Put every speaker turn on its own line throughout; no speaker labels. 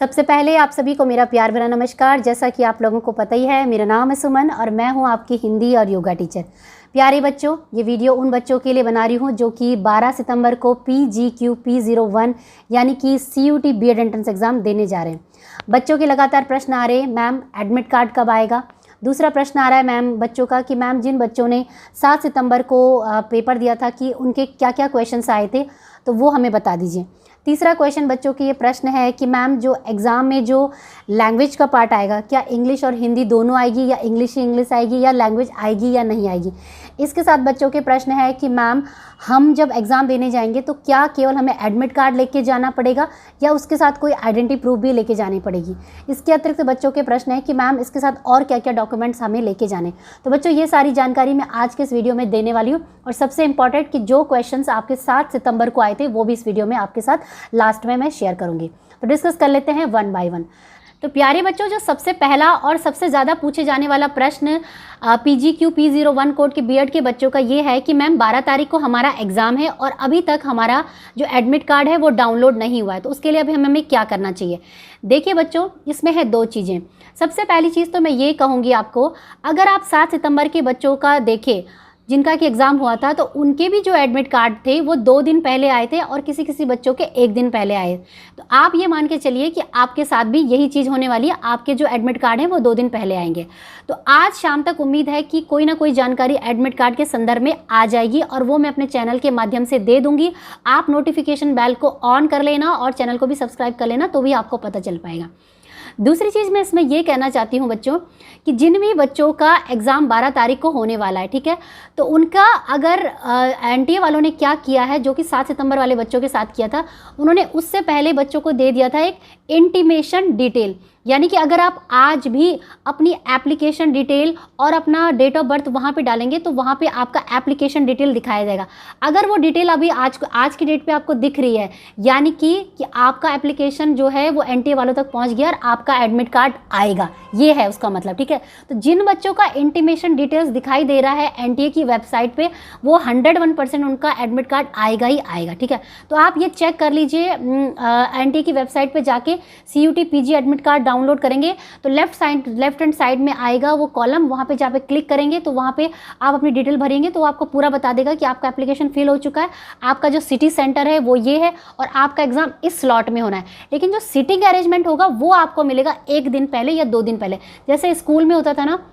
सबसे पहले आप सभी को मेरा प्यार भरा नमस्कार। जैसा कि आप लोगों को पता ही है, मेरा नाम है सुमन और मैं हूं आपकी हिंदी और योगा टीचर। प्यारे बच्चों, ये वीडियो उन बच्चों के लिए बना रही हूं जो कि 12 सितंबर को PGQ-P01 यानी कि CUT बीएड एंट्रेंस एग्ज़ाम देने जा रहे हैं। बच्चों के लगातार प्रश्न आ रहे हैं, मैम एडमिट कार्ड कब आएगा। दूसरा प्रश्न आ रहा है मैम बच्चों का कि मैम जिन बच्चों ने 7 सितंबर को पेपर दिया था कि उनके क्या क्या क्वेश्चंस आए थे, तो वो हमें बता दीजिए। तीसरा क्वेश्चन बच्चों की ये प्रश्न है कि मैम जो एग्ज़ाम में जो लैंग्वेज का पार्ट आएगा, क्या इंग्लिश और हिंदी दोनों आएगी या इंग्लिश ही इंग्लिश आएगी या लैंग्वेज आएगी या नहीं आएगी। इसके साथ बच्चों के प्रश्न है कि मैम हम जब एग्ज़ाम देने जाएंगे तो क्या केवल हमें एडमिट कार्ड लेके जाना पड़ेगा या उसके साथ कोई आइडेंटिटी प्रूफ भी लेके जानी पड़ेगी। इसके अतिरिक्त बच्चों के प्रश्न है कि मैम इसके साथ और क्या क्या डॉक्यूमेंट्स हमें लेके जाने। तो बच्चों ये सारी जानकारी मैं आज के इस वीडियो में देने वाली हूँ और सबसे इंपॉर्टेंट कि जो क्वेश्चंस आपके 7 सितंबर को आए थे वो भी इस वीडियो में आपके साथ लास्ट में मैं शेयर करूँगी। तो डिस्कस कर लेते हैं वन बाय वन। तो प्यारे बच्चों, जो सबसे पहला और सबसे ज़्यादा पूछे जाने वाला प्रश्न PGQ-P01 कोड के बीएड के बच्चों का ये है कि मैम 12 तारीख को हमारा एग्ज़ाम है और अभी तक हमारा जो एडमिट कार्ड है वो डाउनलोड नहीं हुआ है, तो उसके लिए अभी हमें क्या करना चाहिए। देखिए बच्चों, इसमें है 2 चीज़ें। सबसे पहली चीज़ तो मैं ये कहूँगी आपको, अगर आप 7 सितंबर के बच्चों का देखें जिनका कि एग्ज़ाम हुआ था, तो उनके भी जो एडमिट कार्ड थे वो 2 दिन पहले आए थे और किसी किसी बच्चों के 1 दिन पहले आए। तो आप ये मान के चलिए कि आपके साथ भी यही चीज़ होने वाली है, आपके जो एडमिट कार्ड हैं वो 2 दिन पहले आएंगे। तो आज शाम तक उम्मीद है कि कोई ना कोई जानकारी एडमिट कार्ड के संदर्भ में आ जाएगी और वो मैं अपने चैनल के माध्यम से दे दूँगी। आप नोटिफिकेशन बेल को ऑन कर लेना और चैनल को भी सब्सक्राइब कर लेना, तो भी आपको पता चल पाएगा। दूसरी चीज़ मैं इसमें ये कहना चाहती हूँ बच्चों कि जिन भी बच्चों का एग्ज़ाम 12 तारीख को होने वाला है, ठीक है, तो उनका अगर एनटीए वालों ने क्या किया है जो कि 7 सितंबर वाले बच्चों के साथ किया था, उन्होंने उससे पहले बच्चों को दे दिया था एक इंटीमेशन डिटेल। यानी कि अगर आप आज भी अपनी एप्लीकेशन डिटेल और अपना डेट ऑफ बर्थ वहाँ पे डालेंगे तो वहाँ पे आपका एप्लीकेशन डिटेल दिखाया जाएगा। अगर वो डिटेल अभी आज की डेट पे आपको दिख रही है, यानी कि आपका एप्लीकेशन जो है वो एनटीए वालों तक पहुँच गया और आपका एडमिट कार्ड आएगा, ये है उसका मतलब, ठीक है। तो जिन बच्चों का इंटीमेशन डिटेल्स दिखाई दे रहा है एनटीए की वेबसाइट पर, वो 101% उनका एडमिट कार्ड आएगा ही आएगा, ठीक है। तो आप ये चेक कर लीजिए, एनटीए की वेबसाइट पर जाके CUT PG admit card download करेंगे तो लेफ्ट हैंड साइड में आएगा वो कॉलम, वहाँ पे जहाँ पे क्लिक करेंगे तो वहाँ पे आप अपनी डिटेल भरेंगे तो वो आपको पूरा बता देगा कि आपका एप्लीकेशन फिल हो चुका है, आपका जो सिटी सेंटर है वो ये है और आपका एग्जाम इस स्लॉट में होना है। लेकिन जो सीटिंग अरेंजमेंट होगा वो आपको मिलेगा 1 दिन पहले या 2 दिन पहले। जैसे स्कूल में होता था ना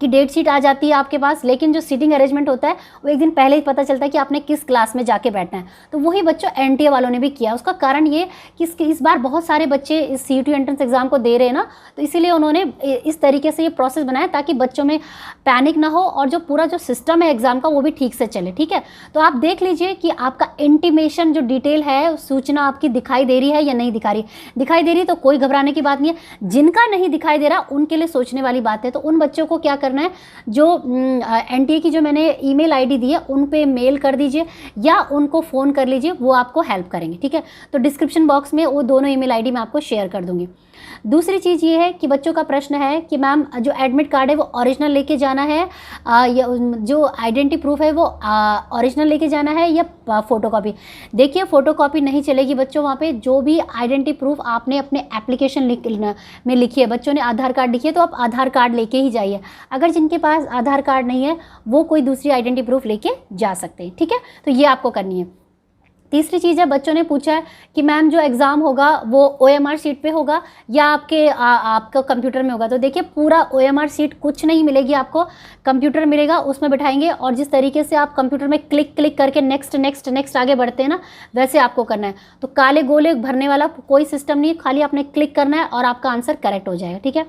कि डेट शीट आ जाती है आपके पास, लेकिन जो सीटिंग अरेंजमेंट होता है वो 1 दिन पहले ही पता चलता है कि आपने किस क्लास में जाके बैठना है। तो वही बच्चों एनटीए वालों ने भी किया। उसका कारण ये कि इस बार बहुत सारे बच्चे इस CUT एंट्रेंस एग्जाम को दे रहे हैं ना, तो इसीलिए उन्होंने इस तरीके से ये प्रोसेस बनाया ताकि बच्चों में पैनिक ना हो और जो पूरा जो सिस्टम है एग्जाम का वो भी ठीक से चले, ठीक है। तो आप देख लीजिए कि आपका इंटीमेशन जो डिटेल है, सूचना आपकी दिखाई दे रही है या नहीं दिखाई दे रही तो कोई घबराने की बात नहीं है। जिनका नहीं दिखाई दे रहा उनके लिए सोचने वाली बात है। तो उन बच्चों को क्या करना है, जो एनटीए की जो मैंने ईमेल आईडी दी है उन पे मेल कर दीजिए या उनको फ़ोन कर लीजिए, वो आपको हेल्प करेंगे, ठीक है। तो डिस्क्रिप्शन बॉक्स में वो दोनों ईमेल आईडी मैं आपको शेयर कर दूंगी। दूसरी चीज़ ये है कि बच्चों का प्रश्न है कि मैम जो एडमिट कार्ड है वो ओरिजिनल लेके जाना है या जो आइडेंटिटी प्रूफ है वो ओरिजिनल लेके जाना है या फ़ोटोकॉपी। देखिए फ़ोटोकॉपी नहीं चलेगी बच्चों, वहाँ पे जो भी आइडेंटिटी प्रूफ आपने अपने एप्लीकेशन में लिखी है, बच्चों ने आधार कार्ड लिखी है तो आप आधार कार्ड लेके ही जाइए। अगर जिनके पास आधार कार्ड नहीं है वो कोई दूसरी आइडेंटिटी प्रूफ लेके जा सकते हैं, ठीक है। तो ये आपको करनी है। तीसरी चीज़ है, बच्चों ने पूछा है कि मैम जो एग्ज़ाम होगा वो OMR सीट पे होगा या आपका कंप्यूटर में होगा। तो देखिए पूरा OMR सीट कुछ नहीं मिलेगी आपको, कंप्यूटर मिलेगा, उसमें बैठाएंगे और जिस तरीके से आप कंप्यूटर में क्लिक करके नेक्स्ट आगे बढ़ते हैं ना, वैसे आपको करना है। तो काले गोले भरने वाला कोई सिस्टम नहीं है, खाली आपने क्लिक करना है और आपका आंसर करेक्ट हो जाएगा, ठीक है।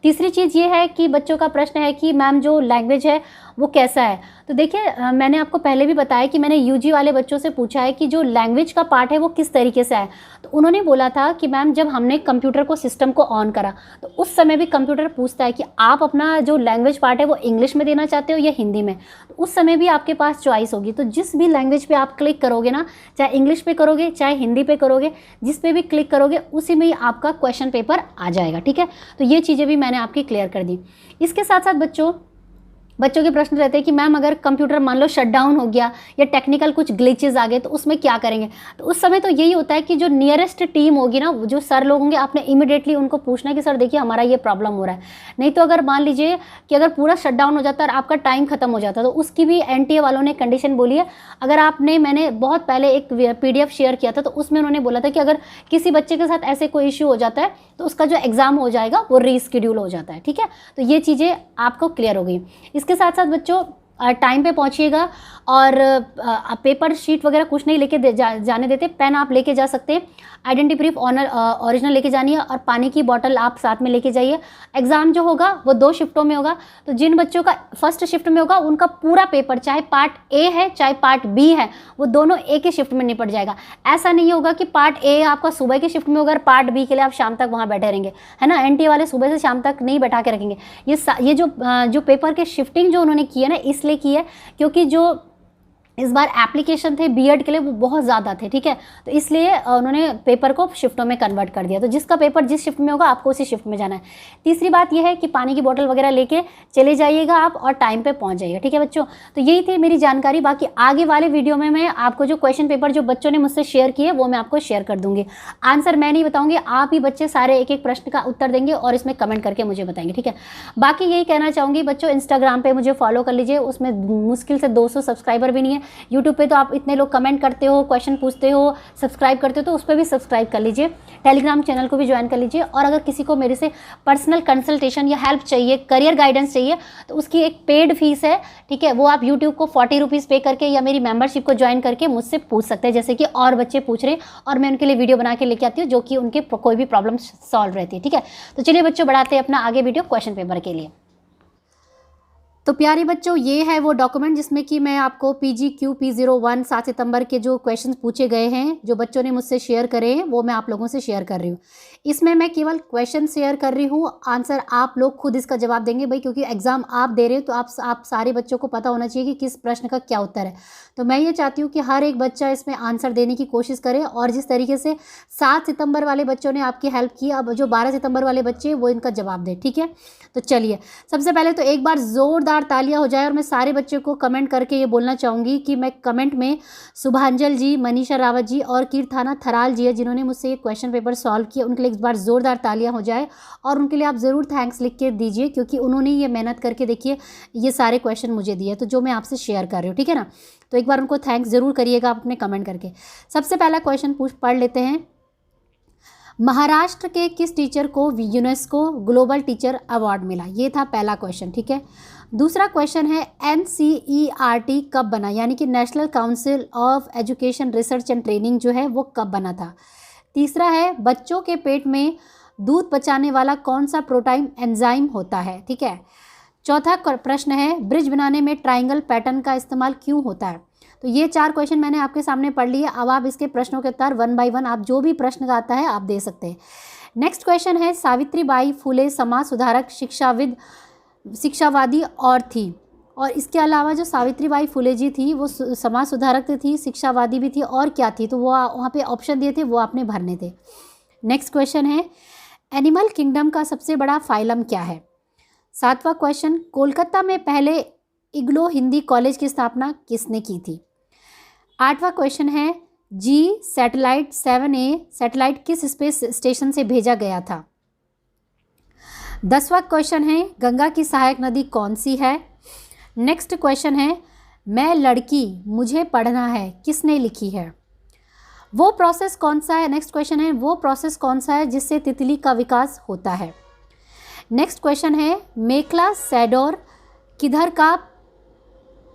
तीसरी चीज़ ये है कि बच्चों का प्रश्न है कि मैम जो लैंग्वेज है वो कैसा है। तो देखिए मैंने आपको पहले भी बताया कि मैंने UG वाले बच्चों से पूछा है कि जो लैंग्वेज का पार्ट है वो किस तरीके से है। तो उन्होंने बोला था कि मैम जब हमने कंप्यूटर को सिस्टम को ऑन करा तो उस समय भी कंप्यूटर पूछता है कि आप अपना जो लैंग्वेज पार्ट है वो इंग्लिश में देना चाहते हो या हिंदी में। तो उस समय भी आपके पास चॉइस होगी। तो जिस भी लैंग्वेज पे आप क्लिक करोगे ना, चाहे इंग्लिश पे करोगे चाहे हिंदी पे करोगे, जिस पे भी क्लिक करोगे उसी में ही आपका क्वेश्चन पेपर आ जाएगा, ठीक है। तो ये चीज़ें भी मैंने आपकी क्लियर कर दी। इसके साथ साथ बच्चों बच्चों के प्रश्न रहते हैं कि मैम अगर कंप्यूटर मान लो शट डाउन हो गया या टेक्निकल कुछ ग्लिचेस आ गए तो उसमें क्या करेंगे। तो उस समय तो यही होता है कि जो नियरेस्ट टीम होगी ना, जो सर लोग होंगे, आपने इमीडिएटली उनको पूछना है कि सर देखिए हमारा ये प्रॉब्लम हो रहा है। नहीं तो अगर मान लीजिए कि अगर पूरा शट डाउन हो जाता है और आपका टाइम खत्म हो जाता है, तो उसकी भी एनटीए वालों ने कंडीशन बोली है। अगर मैंने बहुत पहले एक PDF शेयर किया था, तो उसमें उन्होंने बोला था कि अगर किसी बच्चे के साथ ऐसे कोई इश्यू हो जाता है तो उसका जो एग्जाम हो जाएगा वो रीस्केड्यूल हो जाता है। ठीक है, तो ये चीज़ें आपको क्लियर हो गई। इसके साथ साथ बच्चों टाइम पे पहुंचिएगा और पेपर शीट वगैरह कुछ नहीं लेके जाने देते। पेन आप लेके जा सकते हैं, आइडेंटिटी प्रूफ ओरिजिनल लेके जानी है, और पानी की बोतल आप साथ में लेके जाइए। एग्ज़ाम जो होगा वो 2 शिफ्टों में होगा। तो जिन बच्चों का फर्स्ट शिफ्ट में होगा उनका पूरा पेपर, चाहे पार्ट ए है चाहे पार्ट बी है, वो दोनों एक ही शिफ्ट में निपट जाएगा। ऐसा नहीं होगा कि पार्ट ए आपका सुबह के शिफ्ट में होगा और पार्ट बी के लिए आप शाम तक वहाँ बैठे रहेंगे, है ना। एनटीए वाले सुबह से शाम तक नहीं बैठा के रखेंगे। ये जो पेपर के शिफ्टिंग जो उन्होंने की है ना, इसलिए की है क्योंकि जो इस बार एप्लीकेशन थे बीएड के लिए वो बहुत ज़्यादा थे। ठीक है, तो इसलिए उन्होंने पेपर को शिफ्टों में कन्वर्ट कर दिया। तो जिसका पेपर जिस शिफ्ट में होगा आपको उसी शिफ्ट में जाना है। तीसरी बात यह है कि पानी की बोतल वगैरह लेके चले जाइएगा आप और टाइम पे पहुंच जाइएगा। ठीक है बच्चों, तो यही थी मेरी जानकारी। बाकी आगे वाले वीडियो में मैं आपको जो क्वेश्चन पेपर जो बच्चों ने मुझसे शेयर किए वो मैं आपको शेयर कर दूंगी। आंसर मैं नहीं बताऊँगी, आप ही बच्चे सारे एक एक प्रश्न का उत्तर देंगे और इसमें कमेंट करके मुझे बताएंगे। ठीक है, बाकी यही कहना चाहूँगी बच्चों, इंस्टाग्राम पर मुझे फॉलो कर लीजिए, उसमें मुश्किल से 200 सब्सक्राइबर भी नहीं है। यूट्यूब पे तो आप इतने लोग कमेंट करते हो, क्वेश्चन पूछते हो, सब्सक्राइब करते हो, तो उस पर भी सब्सक्राइब कर लीजिए। टेलीग्राम चैनल को भी ज्वाइन कर लीजिए। और अगर किसी को मेरे से पर्सनल कंसल्टेशन या हेल्प चाहिए, करियर गाइडेंस चाहिए, तो उसकी एक पेड फीस है। ठीक है, वो आप यूट्यूब को 40 रुपीज़ पे करके या मेरी मेंबरशिप को ज्वाइन करके मुझसे पूछ सकते हैं, जैसे कि और बच्चे पूछ रहे हैं और मैं उनके लिए वीडियो बना के लेके आती हूँ जो कि उनके कोई भी प्रॉब्लम सॉल्व रहती है। ठीक है, तो चलिए बच्चों बढ़ाते हैं अपना आगे वीडियो क्वेश्चन पेपर के लिए। तो प्यारे बच्चों, ये है वो डॉक्यूमेंट जिसमें कि मैं आपको PGQP01 7 सितंबर के जो क्वेश्चंस पूछे गए हैं, जो बच्चों ने मुझसे शेयर करे हैं, वो मैं आप लोगों से शेयर कर रही हूँ। इसमें मैं केवल क्वेश्चन शेयर कर रही हूँ, आंसर आप लोग खुद इसका जवाब देंगे भाई, क्योंकि एग्जाम आप दे रहे हो तो आप सारे बच्चों को पता होना चाहिए कि किस प्रश्न का क्या उत्तर है। तो मैं ये चाहती हूँ कि हर एक बच्चा इसमें आंसर देने की कोशिश करे। और जिस तरीके से 7 सितंबर वाले बच्चों ने आपकी हेल्प की, अब जो 12 सितंबर वाले बच्चे वो इनका जवाब दें। ठीक है, तो चलिए सबसे पहले तो एक बार ज़ोरदार तालियां हो जाए। और मैं सारे बच्चों को कमेंट करके ये बोलना चाहूँगी कि मैं कमेंट में शुभांजल जी, मनीषा रावत जी और कीर्ताना थराल जी है जिन्होंने मुझसे ये क्वेश्चन पेपर सॉल्व किया, उनके लिए एक बार ज़ोरदार तालियां हो जाए। और उनके लिए आप ज़रूर थैंक्स लिख के दीजिए, क्योंकि उन्होंने ये मेहनत करके देखिए ये सारे क्वेश्चन मुझे दिए, तो जो मैं आपसे शेयर कर रही हूँ। ठीक है ना, तो एक बार उनको थैंक्स ज़रूर करिएगा आप अपने कमेंट करके। सबसे पहला क्वेश्चन पढ़ लेते हैं। महाराष्ट्र के किस टीचर को यूनेस्को ग्लोबल टीचर अवार्ड मिला? ये था पहला क्वेश्चन। ठीक है, दूसरा क्वेश्चन है NCERT कब बना, यानी कि national council of education research and training जो है वो कब बना था। तीसरा है बच्चों के पेट में दूध पचाने वाला कौन सा प्रोटीन एंजाइम होता है। ठीक है, चौथा प्रश्न है ब्रिज बनाने में ट्राइंगल पैटर्न का इस्तेमाल क्यों होता है। तो ये 4 क्वेश्चन मैंने आपके सामने पढ़ लिए। अब आप इसके प्रश्नों के उत्तर 1 बाय 1 आप जो भी प्रश्न आता है आप दे सकते हैं। नेक्स्ट क्वेश्चन है सावित्रीबाई फुले समाज सुधारक, शिक्षावादी और थी। और इसके अलावा जो सावित्रीबाई फुले जी थी वो समाज सुधारक थी, शिक्षावादी भी थी, और क्या थी, तो वो वहाँ पे ऑप्शन दिए थे, वो आपने भरने थे। नेक्स्ट क्वेश्चन है एनिमल किंगडम का सबसे बड़ा फाइलम क्या है। 7वां क्वेश्चन कोलकाता में पहले इग्लो हिंदी कॉलेज की स्थापना किसने की थी। 8वां क्वेश्चन है सैटेलाइट 7A सैटेलाइट किस स्पेस स्टेशन से भेजा गया था। 10वां क्वेश्चन है गंगा की सहायक नदी कौन सी है। नेक्स्ट क्वेश्चन है मैं लड़की मुझे पढ़ना है किसने लिखी है। वो प्रोसेस कौन सा है, नेक्स्ट क्वेश्चन है वो प्रोसेस कौन सा है जिससे तितली का विकास होता है। नेक्स्ट क्वेश्चन है मेखला सैडोर किधर का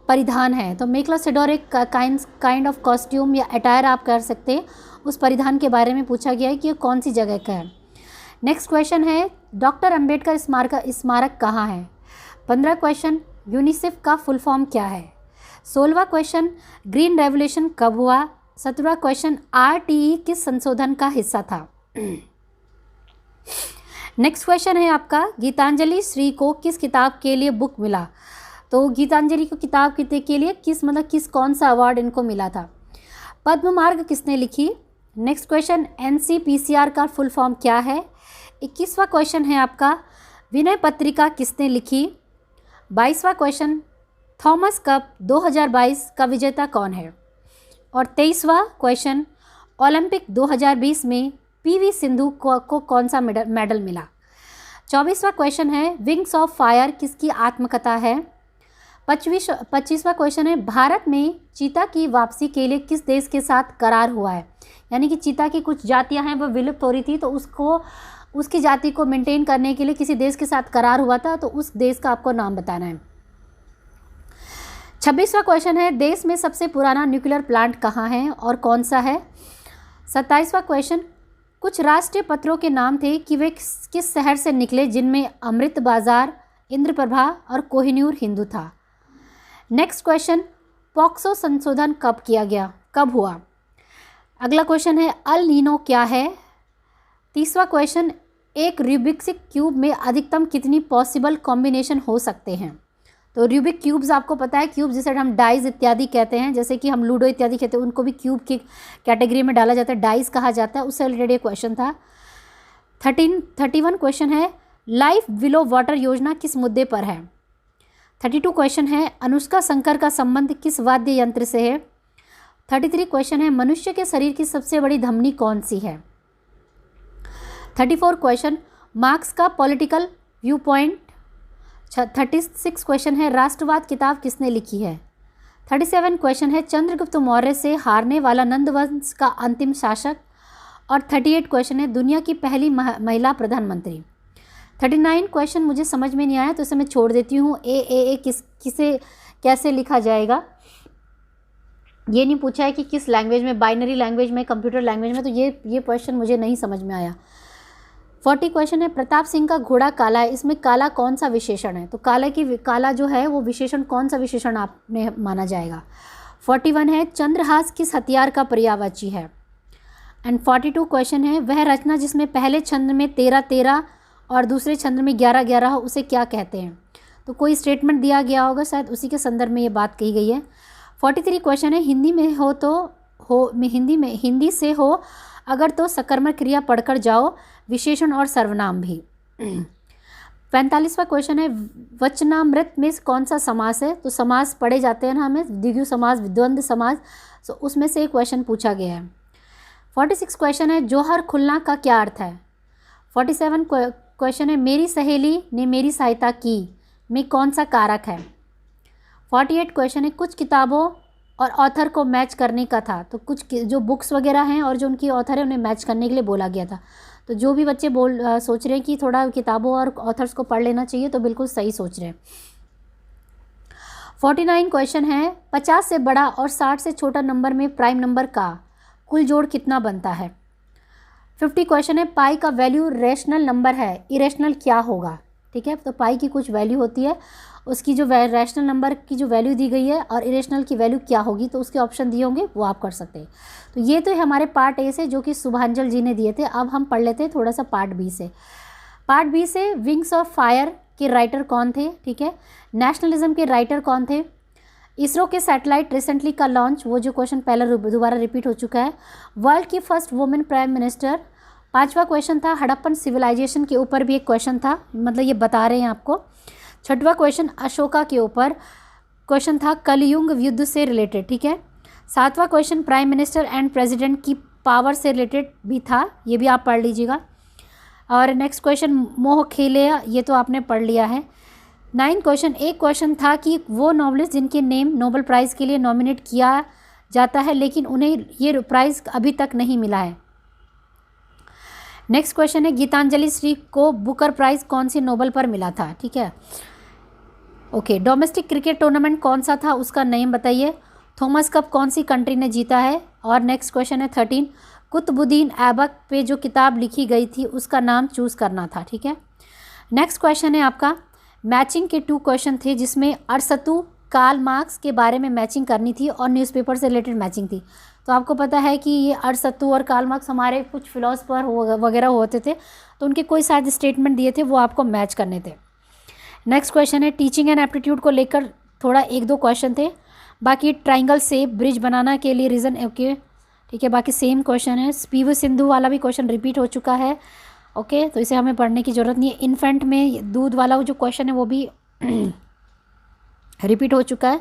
परिधान है। तो मेखला सैडोर एक काइंड ऑफ कॉस्ट्यूम या अटायर आप कर सकते हैं, उस परिधान के बारे में पूछा गया है कि ये कौन सी जगह का है। नेक्स्ट क्वेश्चन है डॉक्टर अंबेडकर स्मारक कहाँ है। 15 क्वेश्चन यूनिसेफ का फुल फॉर्म क्या है। 16वां क्वेश्चन ग्रीन रेवोल्यूशन कब हुआ। 17वां क्वेश्चन RTE किस संशोधन का हिस्सा था। नेक्स्ट क्वेश्चन है आपका गीतांजलि श्री को किस किताब के लिए बुक मिला। तो गीतांजलि को किताब के लिए किस कौन सा अवार्ड इनको मिला था। पद्म मार्ग किसने लिखी। नेक्स्ट क्वेश्चन NCPCR का फुल फॉर्म क्या है। 21वां क्वेश्चन है आपका विनय पत्रिका किसने लिखी। 22वां क्वेश्चन, थॉमस कप 2022 का विजेता कौन है? और 23वां क्वेश्चन, ओलंपिक 2020 में पीवी सिंधु को कौन सा मेडल मिला? 24वां क्वेश्चन है, विंग्स ऑफ फायर किसकी आत्मकथा है? 25वां क्वेश्चन है, भारत में चीता की वापसी के लिए किस देश के साथ करार हुआ है? यानी कि चीता की कुछ जातियां हैं वो विलुप्त हो रही थी, तो उसकी जाति को मेंटेन करने के लिए किसी देश के साथ करार हुआ था, तो उस देश का आपको नाम बताना है। 26वां क्वेश्चन है, देश में सबसे पुराना न्यूक्लियर प्लांट कहाँ है और कौन सा है? 27वां क्वेश्चन, कुछ राष्ट्रीय पत्रों के नाम थे कि वे किस शहर से निकले जिनमें अमृत बाजार, इंद्रप्रभा और कोहिनूर हिंदू था? नेक्स्ट क्वेश्चन, पॉक्सो संशोधन कब किया गया, कब हुआ? अगला क्वेश्चन है, अल नीनो क्या है? 30वां क्वेश्चन, एक रूबिक्स क्यूब में अधिकतम कितनी पॉसिबल कॉम्बिनेशन हो सकते हैं? तो रूबिक क्यूब्स आपको पता है, क्यूब जिसे हम डाइज इत्यादि कहते हैं, जैसे कि हम लूडो इत्यादि कहते हैं, उनको भी क्यूब की कैटेगरी में डाला जाता है, डाइज कहा जाता है, उससे रिलेटेड ये क्वेश्चन था। 31 क्वेश्चन है, लाइफ बिलो वाटर योजना किस मुद्दे पर है? 32 क्वेश्चन है, अनुष्का शंकर का संबंध किस वाद्य यंत्र से है? 33 क्वेश्चन है, मनुष्य के शरीर की सबसे बड़ी धमनी कौन सी है? 34 क्वेश्चन, मार्क्स का पॉलिटिकल व्यू पॉइंट। 36 क्वेश्चन है, राष्ट्रवाद किताब किसने लिखी है? 37 क्वेश्चन है, चंद्रगुप्त मौर्य से हारने वाला नंद वंश का अंतिम शासक। और 38 क्वेश्चन है, दुनिया की पहली महिला प्रधानमंत्री। 39 क्वेश्चन मुझे समझ में नहीं आया, तो इसे मैं छोड़ देती हूँ। ए किसे कैसे लिखा जाएगा, ये नहीं पूछा है कि किस लैंग्वेज में, बाइनरी लैंग्वेज में, कंप्यूटर लैंग्वेज में, तो ये क्वेश्चन मुझे नहीं समझ में आया। 40 क्वेश्चन है, प्रताप सिंह का घोड़ा काला है, इसमें काला कौन सा विशेषण है? तो काला जो है वो विशेषण कौन सा विशेषण आपने माना जाएगा? 41 है, चंद्रहास किस हथियार का पर्यायवाची है? एंड 42 क्वेश्चन है, वह रचना जिसमें पहले छंद में 13-13 और दूसरे छंद में 11-11 हो उसे क्या कहते हैं? तो कोई स्टेटमेंट दिया गया होगा, शायद उसी के संदर्भ में ये बात कही गई है। 43 क्वेश्चन है, हिंदी में हो तो हिंदी से हो अगर तो सकर्मक क्रिया पढ़कर जाओ, विशेषण और सर्वनाम भी। 45वां क्वेश्चन है, वचनामृत में कौन सा समास है? तो समास पढ़े जाते हैं ना हमें, द्विगु समास, द्वंद्व समास, तो उसमें से एक क्वेश्चन पूछा गया है। 46 क्वेश्चन है, जोहर खुलना का क्या अर्थ है? 47 क्वेश्चन है, मेरी सहेली ने मेरी सहायता की में कौन सा कारक है? 48 क्वेश्चन है, कुछ किताबों और ऑथर को मैच करने का था, तो कुछ जो बुक्स वगैरह हैं और जो उनकी ऑथर है उन्हें मैच करने के लिए बोला गया था। तो जो भी बच्चे सोच रहे हैं कि थोड़ा किताबों और ऑथर्स को पढ़ लेना चाहिए, तो बिल्कुल सही सोच रहे हैं। 49 क्वेश्चन है, 50 से बड़ा और 60 से छोटा नंबर में प्राइम नंबर का कुल जोड़ कितना बनता है? 50 क्वेश्चन है, पाई का वैल्यू रेशनल नंबर है, इरेशनल क्या होगा? ठीक है, तो पाई की कुछ वैल्यू होती है, उसकी जो रैशनल नंबर की जो वैल्यू दी गई है और इरेशनल की वैल्यू क्या होगी, तो उसके ऑप्शन दिए होंगे, वो आप कर सकते हैं। तो ये तो हमारे पार्ट ए से, जो कि शुभांजल जी ने दिए थे। अब हम पढ़ लेते हैं थोड़ा सा पार्ट बी से। पार्ट बी से, विंग्स ऑफ फायर के राइटर कौन थे? ठीक है, नेशनलिज्म के राइटर कौन थे? इसरो के सैटेलाइट रिसेंटली का लॉन्च, वो जो क्वेश्चन पहले दोबारा रिपीट हो चुका है। वर्ल्ड की फर्स्ट वुमेन प्राइम मिनिस्टर। 5वां क्वेश्चन था, हड़प्पन सिविलाइजेशन के ऊपर भी एक क्वेश्चन था, मतलब ये बता रहे हैं आपको। 6वां क्वेश्चन अशोका के ऊपर क्वेश्चन था, कलयुग युद्ध से रिलेटेड। ठीक है, 7वां question prime minister and president की पावर से रिलेटेड भी था, ये भी आप पढ़ लीजिएगा। और नेक्स्ट क्वेश्चन मोह खेले, ये तो आपने पढ़ लिया है। 9 क्वेश्चन, एक क्वेश्चन था कि वो नॉवलिस्ट जिनके नेम नोबेल प्राइज़ के लिए नॉमिनेट किया जाता है लेकिन उन्हें ये प्राइज़ अभी तक नहीं मिला है। नेक्स्ट क्वेश्चन है, गीतांजलि श्री को बुकर प्राइज़ कौन सी नोबेल पर मिला था? ठीक है, ओके। डोमेस्टिक क्रिकेट टूर्नामेंट कौन सा था, उसका नेम बताइए। थॉमस कप कौन सी कंट्री ने जीता है? और नेक्स्ट क्वेश्चन है 13, कुतुबुद्दीन ऐबक पे जो किताब लिखी गई थी उसका नाम चूज़ करना था। ठीक है, नेक्स्ट क्वेश्चन है आपका, मैचिंग के 2 क्वेश्चन थे जिसमें अरस्तू, कार्ल मार्क्स के बारे में मैचिंग करनी थी और न्यूज़पेपर से रिलेटेड मैचिंग थी। तो आपको पता है कि ये अरस्तू और कार्ल मार्क्स हमारे कुछ फिलोसफर वगैरह होते थे, तो उनके कोई शायद स्टेटमेंट दिए थे, वो आपको मैच करने थे। नेक्स्ट क्वेश्चन है, टीचिंग एंड एप्टीट्यूड को लेकर थोड़ा 1-2 क्वेश्चन थे, बाकी ट्राइंगल से ब्रिज बनाना के लिए रीज़न, ओके ठीक है, बाकी सेम क्वेश्चन है। पीवी सिंधु वाला भी क्वेश्चन रिपीट हो चुका है, ओके, तो इसे हमें पढ़ने की ज़रूरत नहीं है। इन्फेंट में दूध वाला जो क्वेश्चन है वो भी रिपीट हो चुका है।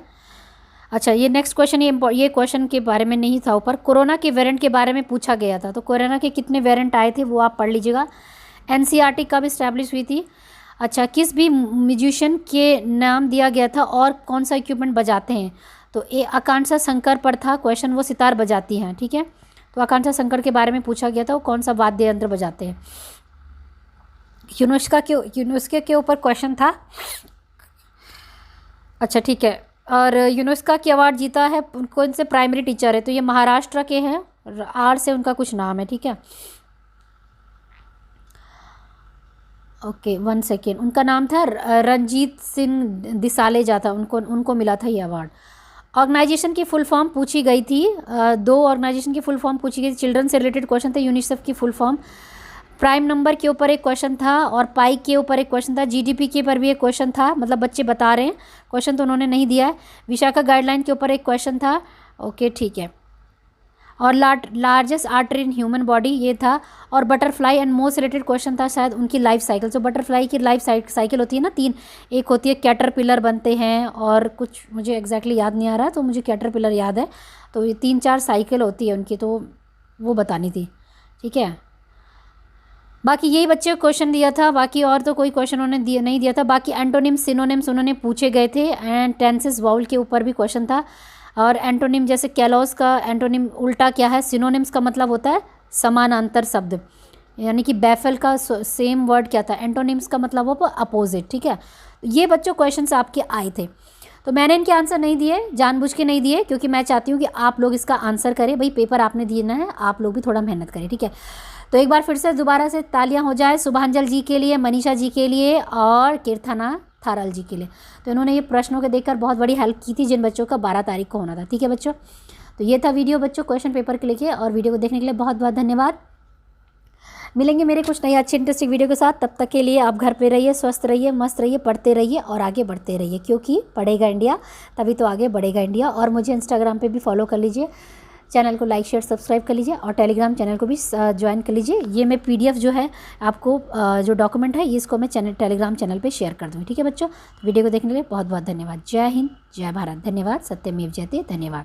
अच्छा, ये नेक्स्ट क्वेश्चन, ये क्वेश्चन के बारे में नहीं था ऊपर। कोरोना के वेरिएंट के बारे में पूछा गया था, तो कोरोना के कितने वेरिएंट आए थे वो आप पढ़ लीजिएगा। एनसीईआरटी कब इस्टेब्लिश हुई थी? अच्छा, किस भी म्यूजिशियन के नाम दिया गया था और कौन सा इक्विपमेंट बजाते हैं? तो ये आकांक्षा शंकर पर था क्वेश्चन, वो सितार बजाती हैं, ठीक है। तो आकांक्षा शंकर के बारे में पूछा गया था, वो कौन सा वाद्य यंत्र बजाते हैं। यूनेस्को के ऊपर क्वेश्चन था। अच्छा ठीक है, और यूनेस्को की अवार्ड जीता है कौन से प्राइमरी टीचर है? तो ये महाराष्ट्र के हैं, आर से उनका कुछ नाम है, ठीक है। ओके, 1 सेकेंड, उनका नाम था रंजीत सिंह दिसालेजा था, उनको मिला था ये अवार्ड। ऑर्गेनाइजेशन की फुल फॉर्म पूछी गई थी, 2 ऑर्गेनाइजेशन की फुल फॉर्म पूछी गई थी। चिल्ड्रन से रिलेटेड क्वेश्चन थे, यूनिसेफ की फुल फॉर्म। प्राइम नंबर के ऊपर एक क्वेश्चन था और पाई के ऊपर एक क्वेश्चन था। जीडीपी के ऊपर भी एक क्वेश्चन था, मतलब बच्चे बता रहे हैं, क्वेश्चन तो उन्होंने नहीं दिया है। विशाखा गाइडलाइन के ऊपर एक क्वेश्चन था, ओके ठीक है। और largest artery in human body ये था। और butterfly and most related question था शायद उनकी लाइफ साइकिल। जो बटरफ्लाई की लाइफ साइकिल होती है ना 3, एक होती है कैटरपिलर बनते हैं, और कुछ मुझे एग्जैक्टली याद नहीं आ रहा, तो मुझे कैटरपिलर याद है। तो ये 3-4 साइकिल होती है उनकी, तो वो बतानी थी, ठीक है। बाकी यही बच्चे को क्वेश्चन दिया था, बाकी और तो कोई क्वेश्चन उन्होंने नहीं दिया था। बाकी एंटोनिम सिनोनिम्स उन्होंने पूछे गए थे, एंड टेंसेस वाउल के ऊपर भी क्वेश्चन था। और एंटोनिम जैसे कैलोस का एंटोनिम उल्टा क्या है? सिनोनिम्स का मतलब होता है समानांतर शब्द, यानी कि बैफल का सेम वर्ड क्या था? एंटोनिम्स का मतलब वो अपोजिट, ठीक है। ये बच्चों क्वेश्चन आपके आए थे, तो मैंने इनके आंसर नहीं दिए, जानबूझ के नहीं दिए, क्योंकि मैं चाहती हूँ कि आप लोग इसका आंसर करें। भाई पेपर आपने देना है, आप लोग भी थोड़ा मेहनत करें, ठीक है। तो एक बार फिर से दोबारा से तालियां हो जाए शुभांजल जी के लिए, मनीषा जी के लिए और कीर्थना थारल जी के लिए। तो इन्होंने ये प्रश्नों के देखकर बहुत बड़ी हेल्प की थी, जिन बच्चों का 12 तारीख को होना था, ठीक है बच्चों। तो ये था वीडियो बच्चों क्वेश्चन पेपर के लिए, और वीडियो को देखने के लिए बहुत बहुत धन्यवाद। मिलेंगे मेरे कुछ नई अच्छी इंटरेस्टिंग वीडियो के साथ। तब तक के लिए आप घर पे रहिए, स्वस्थ रहिए, मस्त रहिए, पढ़ते रहिए और आगे बढ़ते रहिए, क्योंकि पढ़ेगा इंडिया तभी तो आगे बढ़ेगा इंडिया। और मुझे इंस्टाग्राम पे भी फॉलो कर लीजिए, चैनल को लाइक शेयर सब्सक्राइब कर लीजिए, और टेलीग्राम चैनल को भी ज्वाइन कर लीजिए। ये मैं PDF जो है आपको जो डॉक्यूमेंट है, इसको मैं टेलीग्राम चैनल पे शेयर कर दूँगी, ठीक है बच्चों। वीडियो को देखने के लिए बहुत बहुत धन्यवाद। जय हिंद, जय भारत, धन्यवाद। सत्यमेव जयते, धन्यवाद।